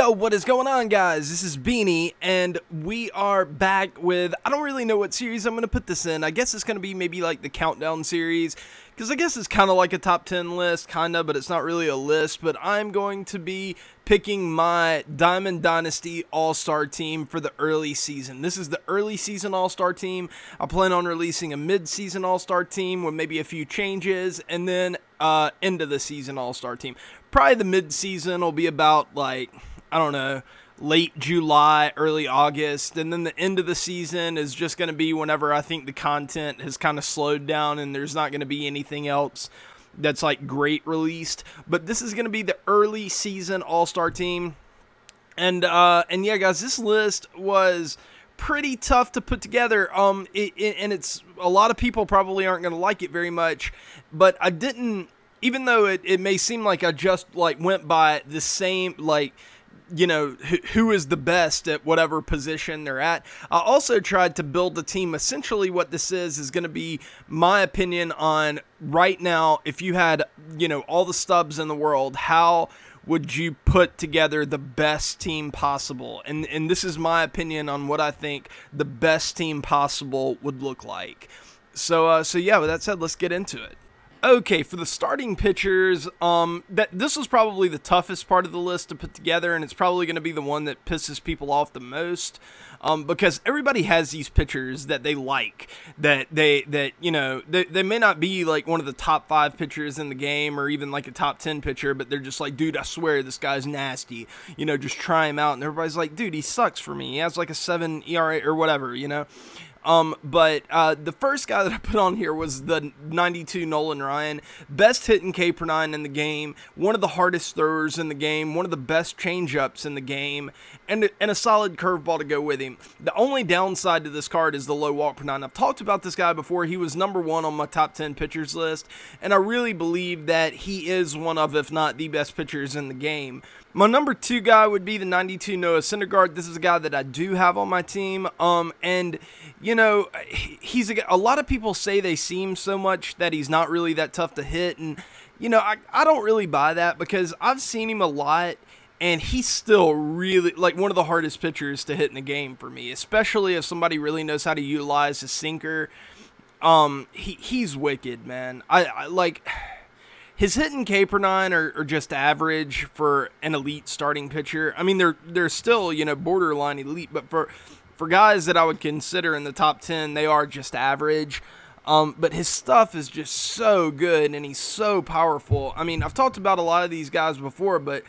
Yo, what is going on, guys? This is Beanie, and we are back with, I don't really know what series I'm going to put this in. I guess it's going to be maybe like the countdown series, because I guess it's kind of like a top 10 list, kind of, but it's not really a list. But I'm going to be picking my Diamond Dynasty All-Star team for the early season. This is the early season All-Star team. I plan on releasing a mid-season All-Star team with maybe a few changes, and then end of the season All-Star team. Probably the mid-season will be about, like, I don't know, late July, early August, and then the end of the season is just going to be whenever I think the content has kind of slowed down and there's not going to be anything else that's like great released. But this is going to be the early season All-Star team, and yeah, guys, this list was pretty tough to put together. And it's a lot of people probably aren't going to like it very much, but I didn't. Even though it may seem like I just like went by the same, like, you know, who is the best at whatever position they're at, I also tried to build a team. Essentially what this is going to be my opinion on right now. If you had, you know, all the stubs in the world, how would you put together the best team possible? And this is my opinion on what I think the best team possible would look like. So yeah, with that said, let's get into it. Okay, for the starting pitchers, this was probably the toughest part of the list to put together, and it's probably going to be the one that pisses people off the most, because everybody has these pitchers that they like, that you know, they may not be like one of the top 5 pitchers in the game or even like a top 10 pitcher, but they're just like, dude, I swear this guy's nasty, you know, just try him out, and everybody's like, dude, he sucks for me, he has like a 7 ERA or whatever, you know. But the first guy that I put on here was the 92 Nolan Ryan, best hitting K per 9 in the game, one of the hardest throwers in the game, one of the best changeups in the game, and a solid curveball to go with him. The only downside to this card is the low walk per 9. I've talked about this guy before. He was number 1 on my top 10 pitchers list, and I really believe that he is one of, if not the best pitchers in the game. My number 2 guy would be the 92 Noah Syndergaard. This is a guy that I do have on my team, and you know, he's a lot of people say they see him so much that he's not really that tough to hit, and you know, I don't really buy that, because I've seen him a lot, and he's still really like one of the hardest pitchers to hit in the game for me, especially if somebody really knows how to utilize his sinker. He's wicked, man. I like his hitting K per 9 are just average for an elite starting pitcher. I mean, they're still, you know, borderline elite, but for guys that I would consider in the top 10, they are just average. But his stuff is just so good, and he's so powerful. I mean, I've talked about a lot of these guys before, but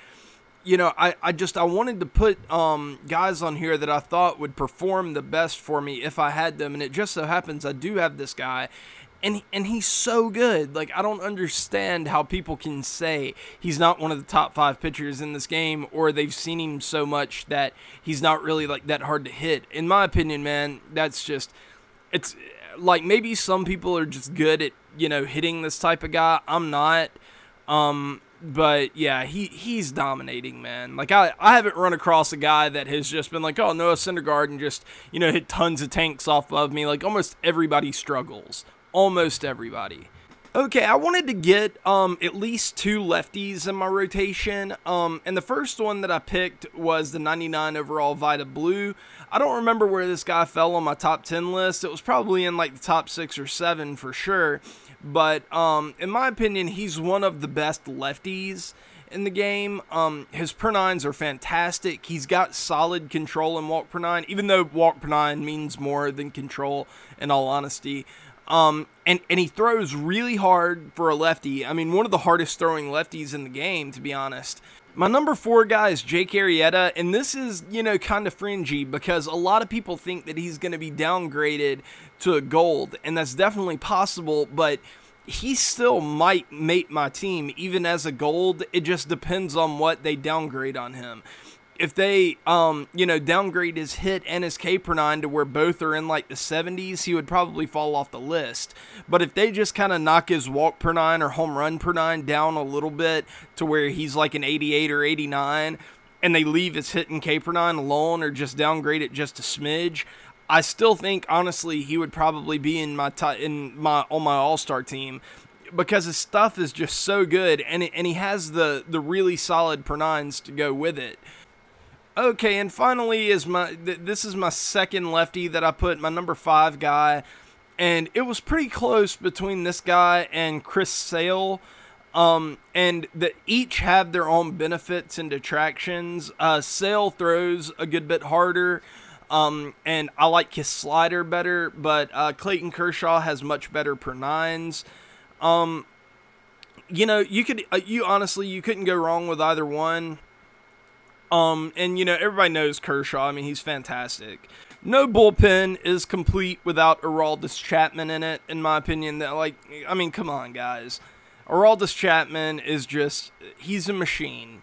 you know, I wanted to put guys on here that I thought would perform the best for me if I had them, and it just so happens I do have this guy. And he's so good. Like, I don't understand how people can say he's not one of the top 5 pitchers in this game, or they've seen him so much that he's not really like that hard to hit. In my opinion, man, that's just, it's like maybe some people are just good at, you know, hitting this type of guy. I'm not. But yeah, he's dominating, man. Like, I haven't run across a guy that has just been like, oh, Noah Syndergaard, and just, you know, hit tons of tanks off of me. Like, almost everybody struggles. Almost everybody. Okay, I wanted to get at least 2 lefties in my rotation, and the first one that I picked was the 99 overall Vita Blue. I don't remember where this guy fell on my top 10 list. It was probably in like the top 6 or 7 for sure, but in my opinion, he's one of the best lefties in the game. His per 9s are fantastic. He's got solid control and walk per 9, even though walk per 9 means more than control, in all honesty. And he throws really hard for a lefty. I mean, one of the hardest throwing lefties in the game, to be honest. My number 4 guy is Jake Arrieta, and this is, you know, kind of fringy, because a lot of people think that he's going to be downgraded to a gold, and that's definitely possible, but he still might make my team even as a gold. It just depends on what they downgrade on him. If they, you know, downgrade his hit and his K per 9 to where both are in like the 70s, he would probably fall off the list. But if they just kind of knock his walk per 9 or home run per 9 down a little bit to where he's like an 88 or 89, and they leave his hit and K per 9 alone, or just downgrade it just a smidge, I still think, honestly, he would probably be in my on my All-Star team, because his stuff is just so good, and he has the really solid per 9s to go with it. Okay, and finally this is my second lefty that I put, my number 5 guy, and it was pretty close between this guy and Chris Sale. And that each have their own benefits and detractions. Sale throws a good bit harder, and I like his slider better, but Clayton Kershaw has much better per nines. You know, you honestly, you couldn't go wrong with either one. And you know, everybody knows Kershaw. I mean, he's fantastic. No bullpen is complete without Aroldis Chapman in it, in my opinion. That, like, I mean, come on, guys. Aroldis Chapman is just, he's a machine.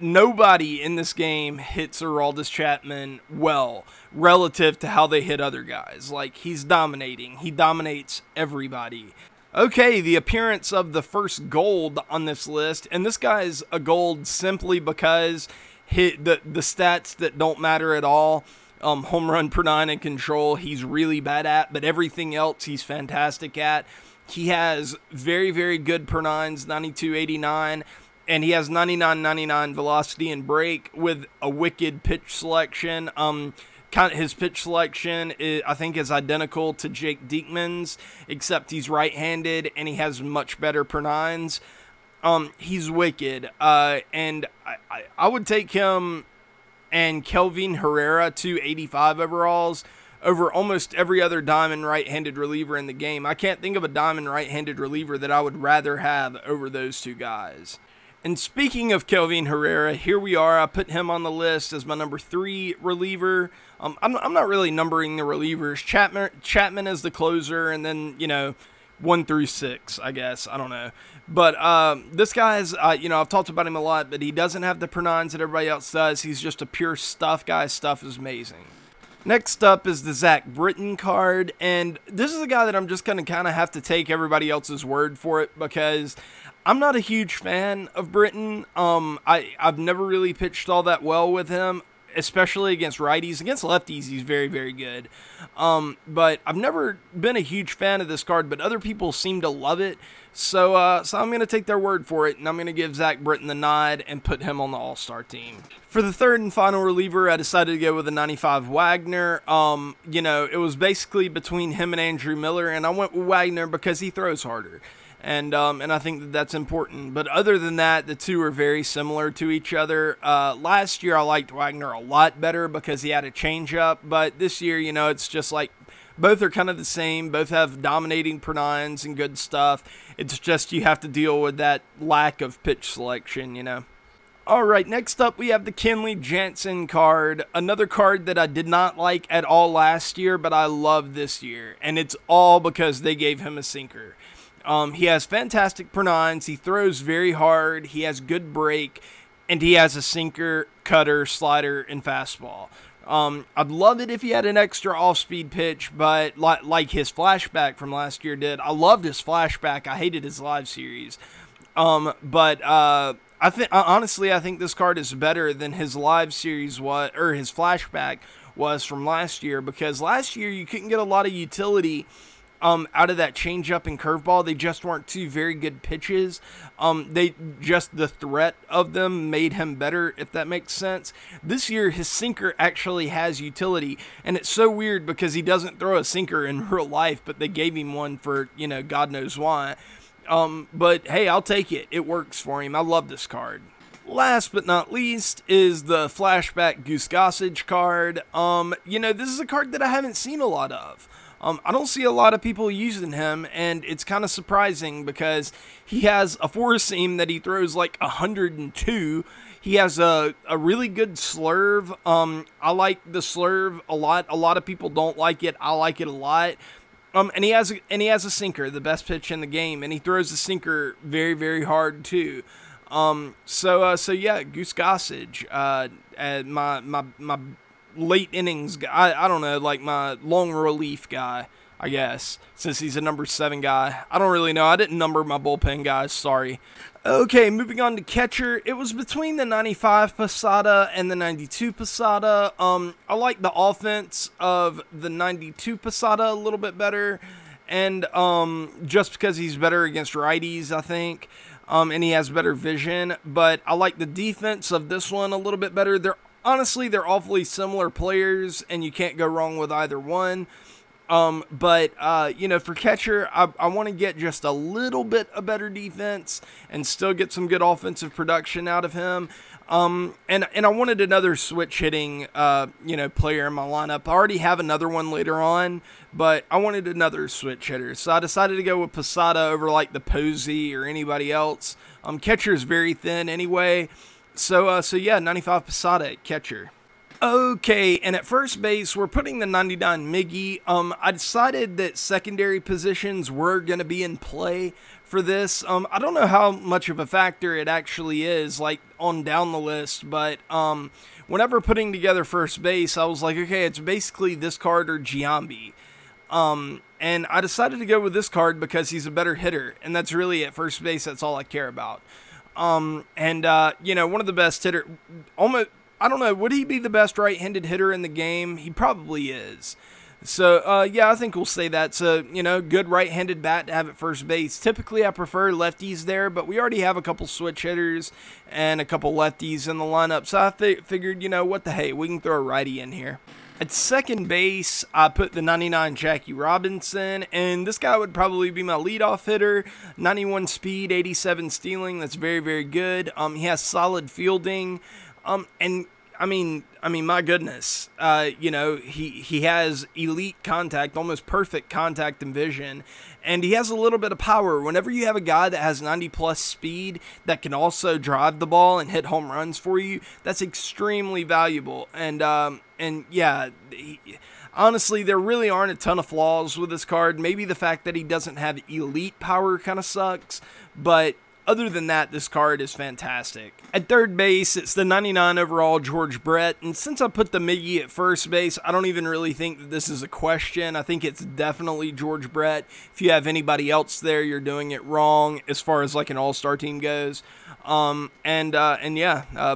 Nobody in this game hits Aroldis Chapman well relative to how they hit other guys. Like, he's dominating. He dominates everybody. Okay, the appearance of the first gold on this list, and this guy's a gold simply because the stats that don't matter at all, home run per nine and control, he's really bad at, but everything else he's fantastic at. He has very, very good per nines, 92.89, and he has 99.99 velocity and break with a wicked pitch selection. His pitch selection, I think, is identical to Jake Diekman's, except he's right-handed and he has much better per nines. He's wicked, and I would take him and Kelvin Herrera, 285 overalls, over almost every other diamond right-handed reliever in the game. I can't think of a diamond right-handed reliever that I would rather have over those two guys. And speaking of Kelvin Herrera, here we are. I put him on the list as my number 3 reliever. I'm not really numbering the relievers. Chapman is the closer, and then, you know, 1 through 6, I guess. I don't know. But this guy's, you know, I've talked about him a lot, but he doesn't have the per nines that everybody else does. He's just a pure stuff guy. Stuff is amazing. Next up is the Zach Britton card, and this is a guy that I'm just going to kind of have to take everybody else's word for it, because I'm not a huge fan of Britton. I've never really pitched all that well with him, especially against righties. Against lefties, he's very, very good. But I've never been a huge fan of this card, but other people seem to love it. So I'm going to take their word for it, and I'm going to give Zach Britton the nod and put him on the All-Star team. For the third and final reliever, I decided to go with a 95 Wagner. You know, it was basically between him and Andrew Miller, and I went with Wagner because he throws harder. And I think that that's important. But other than that, the two are very similar to each other. Last year, I liked Wagner a lot better because he had a changeup. But this year, you know, it's just like both are kind of the same. Both have dominating per nines and good stuff. It's just you have to deal with that lack of pitch selection, you know. All right, next up we have the Kenley Jansen card, another card that I did not like at all last year, but I love this year. And it's all because they gave him a sinker. He has fantastic per nines, he throws very hard, he has good break, and he has a sinker, cutter, slider, and fastball. I'd love it if he had an extra off-speed pitch, but like his flashback from last year did. I loved his flashback. I hated his live series. Honestly, I think this card is better than his live series was, or his flashback was from last year, because last year you couldn't get a lot of utility out of that changeup and curveball. They just weren't two very good pitches. The threat of them made him better, if that makes sense. This year, his sinker actually has utility, and it's so weird because he doesn't throw a sinker in real life, but they gave him one for, you know, God knows why. But hey, I'll take it. It works for him. I love this card. Last but not least is the flashback Goose Gossage card. You know, this is a card that I haven't seen a lot of. I don't see a lot of people using him, and it's kind of surprising because he has a four-seam that he throws like 102. He has a really good slurve. I like the slurve a lot. A lot of people don't like it. I like it a lot. And he has a sinker, the best pitch in the game, and he throws the sinker very, very hard too. So yeah, Goose Gossage, my late innings guy. I don't know, like my long relief guy, I guess, since he's a number 7 guy. I don't really know. I didn't number my bullpen guys, sorry. Okay, moving on to catcher. It was between the 95 Posada and the 92 Posada. I like the offense of the 92 Posada a little bit better, and just because he's better against righties, I think. and he has better vision, but I like the defense of this one a little bit better. Honestly, they're awfully similar players, and you can't go wrong with either one. You know, for catcher, I want to get just a little bit of better defense and still get some good offensive production out of him. And I wanted another switch hitting, you know, player in my lineup. I already have another one later on, but I wanted another switch hitter. So I decided to go with Posada over like the Posey or anybody else. Catcher is very thin anyway. So yeah, 95 Posada at catcher. Okay, and at first base, we're putting the 99 Miggy. I decided that secondary positions were going to be in play for this. I don't know how much of a factor it actually is, like, on down the list, but whenever putting together first base, I was like, okay, it's basically this card or Giambi. And I decided to go with this card because he's a better hitter, and that's really at first base, that's all I care about. You know, one of the best hitter, almost, I don't know, would he be the best right-handed hitter in the game? He probably is. So, yeah, I think we'll say that's a, you know, good right-handed bat to have at first base. Typically, I prefer lefties there, but we already have a couple switch hitters and a couple lefties in the lineup. So I figured, you know, what the hey, we can throw a righty in here. At second base, I put the 99 Jackie Robinson, and this guy would probably be my leadoff hitter. 91 speed, 87 stealing. That's very, very good. He has solid fielding. And I mean, my goodness, you know, he has elite contact, almost perfect contact and vision, and he has a little bit of power. Whenever you have a guy that has 90+ speed that can also drive the ball and hit home runs for you, that's extremely valuable. And yeah, honestly, there really aren't a ton of flaws with this card. Maybe the fact that he doesn't have elite power kind of sucks, but other than that, this card is fantastic. At third base, it's the 99 overall George Brett, and since I put the Miggy at first base, I don't even really think that this is a question. I think it's definitely George Brett. If you have anybody else there, you're doing it wrong as far as like an all-star team goes. Yeah,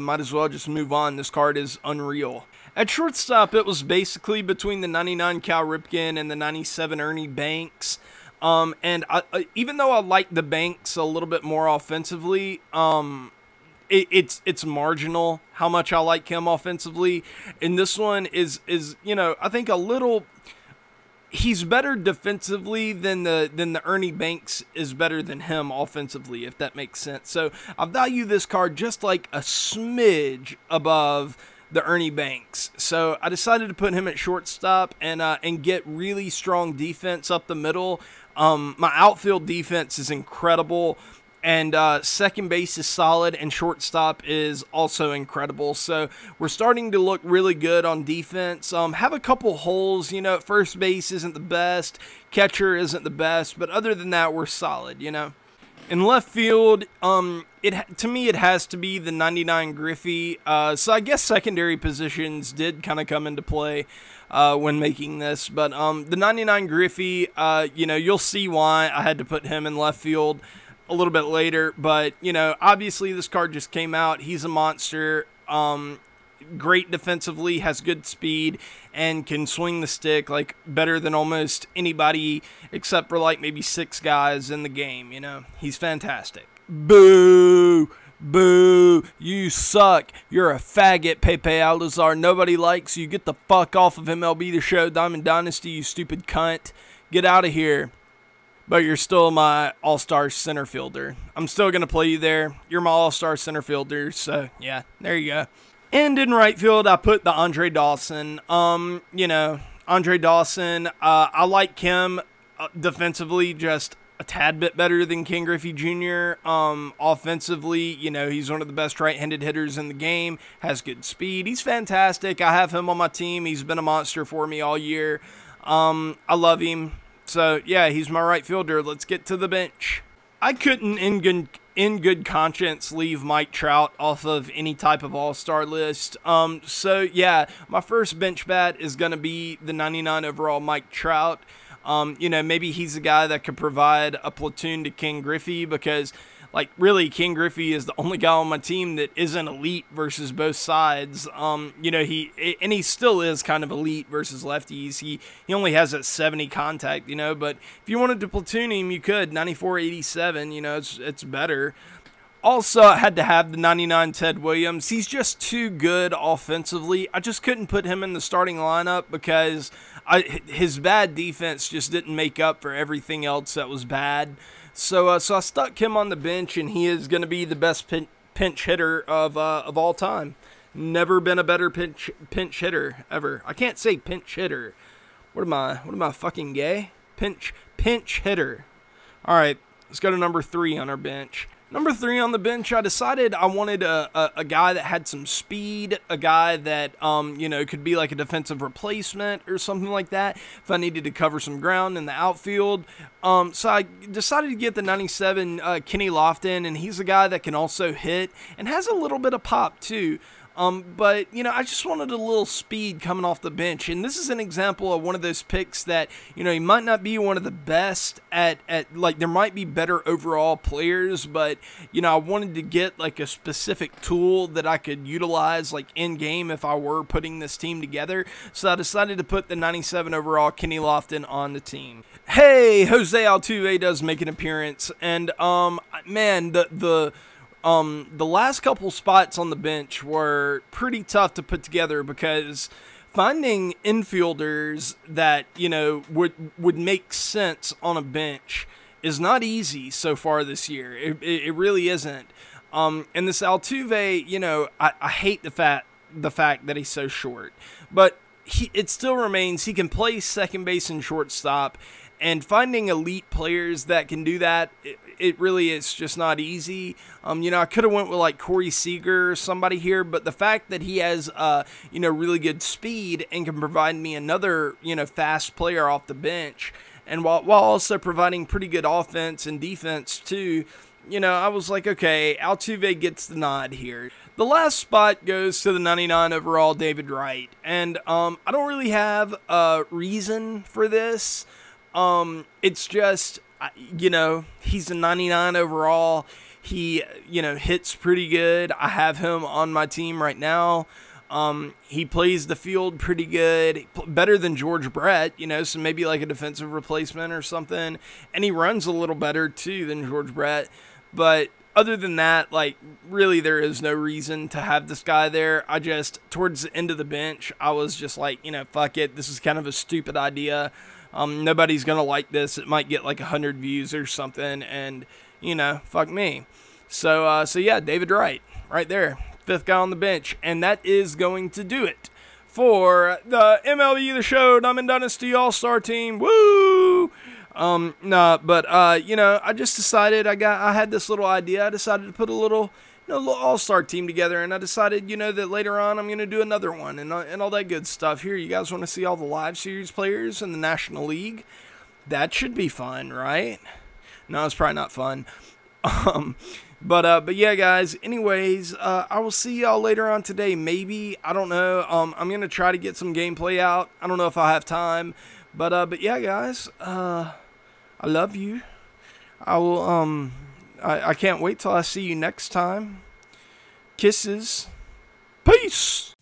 might as well just move on. This card is unreal. At shortstop, it was basically between the 99 Cal Ripken and the 97 Ernie Banks. Even though I like the Banks a little bit more offensively, it's marginal how much I like him offensively. And this one is you know, I think a little. He's better defensively than the Ernie Banks is better than him offensively, if that makes sense. So I value this card just like a smidge above the Ernie Banks. So I decided to put him at shortstop and get really strong defense up the middle. My outfield defense is incredible, and second base is solid, and shortstop is also incredible. So we're starting to look really good on defense. Have a couple holes, you know, first base isn't the best, catcher isn't the best, but other than that, we're solid, you know. In left field, to me, it has to be the 99 Griffey. So I guess secondary positions did kind of come into play when making this. But the 99 Griffey, you know, you'll see why I had to put him in left field a little bit later. But, you know, obviously this card just came out. He's a monster. Great defensively, has good speed, and can swing the stick like better than almost anybody except for like maybe 6 guys in the game, you know. He's fantastic. Boo! Boo! You suck. You're a faggot, Pepe Alazar. Nobody likes you. Get the fuck off of MLB The Show, Diamond Dynasty, you stupid cunt. Get out of here. But you're still my all-star center fielder. I'm still going to play you there. You're my all-star center fielder, so yeah, there you go. And in right field, I put the Andre Dawson. You know, Andre Dawson, I like him defensively just a tad bit better than Ken Griffey Jr. Offensively, you know, he's one of the best right-handed hitters in the game, has good speed. He's fantastic. I have him on my team. He's been a monster for me all year. I love him. So, yeah, he's my right fielder. Let's get to the bench. I couldn't, in good conscience, leave Mike Trout off of any type of all-star list. So, yeah, my first bench bat is going to be the 99 overall Mike Trout. You know, maybe he's a guy that could provide a platoon to Ken Griffey because, like, really, Ken Griffey is the only guy on my team that isn't elite versus both sides. You know, he still is kind of elite versus lefties. He only has that 70 contact, you know, but if you wanted to platoon him, you could. 94-87, you know, it's better. Also, I had to have the 99 Ted Williams. He's just too good offensively. I just couldn't put him in the starting lineup because his bad defense just didn't make up for everything else that was bad. So I stuck him on the bench, and he is going to be the best pinch hitter of all time. Never been a better pinch hitter ever. I can't say pinch hitter. What am I fucking gay? Pinch hitter. All right, let's go to number 3 on our bench. Number 3 on the bench, I decided I wanted a guy that had some speed, a guy that, could be like a defensive replacement or something like that if I needed to cover some ground in the outfield. So I decided to get the 97 Kenny Lofton, and he's a guy that can also hit and has a little bit of pop too. But, I just wanted a little speed coming off the bench. And this is an example of one of those picks that, he might not be one of the best at like, there might be better overall players, but, I wanted to get, like, a specific tool that I could utilize, like, in-game if I were putting this team together. So I decided to put the 97 overall Kenny Lofton on the team. Hey, Jose Altuve does make an appearance. And, man, the last couple spots on the bench were pretty tough to put together because finding infielders that, would make sense on a bench is not easy so far this year. It really isn't. And this Altuve, I hate the fact that he's so short, but it still remains he can play second base and shortstop. And finding elite players that can do that, it really is just not easy. I could have went with like Corey Seager or somebody here, but the fact that he has, really good speed and can provide me another, fast player off the bench, and while also providing pretty good offense and defense too, I was like, okay, Altuve gets the nod here. The last spot goes to the 99 overall David Wright, and I don't really have a reason for this. It's just, he's a 99 overall. He, hits pretty good. I have him on my team right now. He plays the field pretty good, better than George Brett, so maybe like a defensive replacement or something. And he runs a little better too than George Brett. But other than that, like, really there is no reason to have this guy there. Towards the end of the bench, I was just like, fuck it. This is kind of a stupid idea. Nobody's going to like this. It might get like 100 views or something, and, fuck me. So yeah, David Wright, right there, 5th guy on the bench, and that is going to do it for the MLB The Show Diamond Dynasty All-Star Team. Woo! I just decided I had this little idea. I decided to put a little all-star team together, and I decided, that later on I'm going to do another one and all that good stuff. Here, you guys want to see all the live series players in the National League? That should be fun, right? No, it's probably not fun. But yeah, guys, anyways, I will see y'all later on today, maybe. I don't know. I'm going to try to get some gameplay out. I don't know if I have time, but yeah, guys, I love you. I will, I can't wait till I see you next time. Kisses. Peace.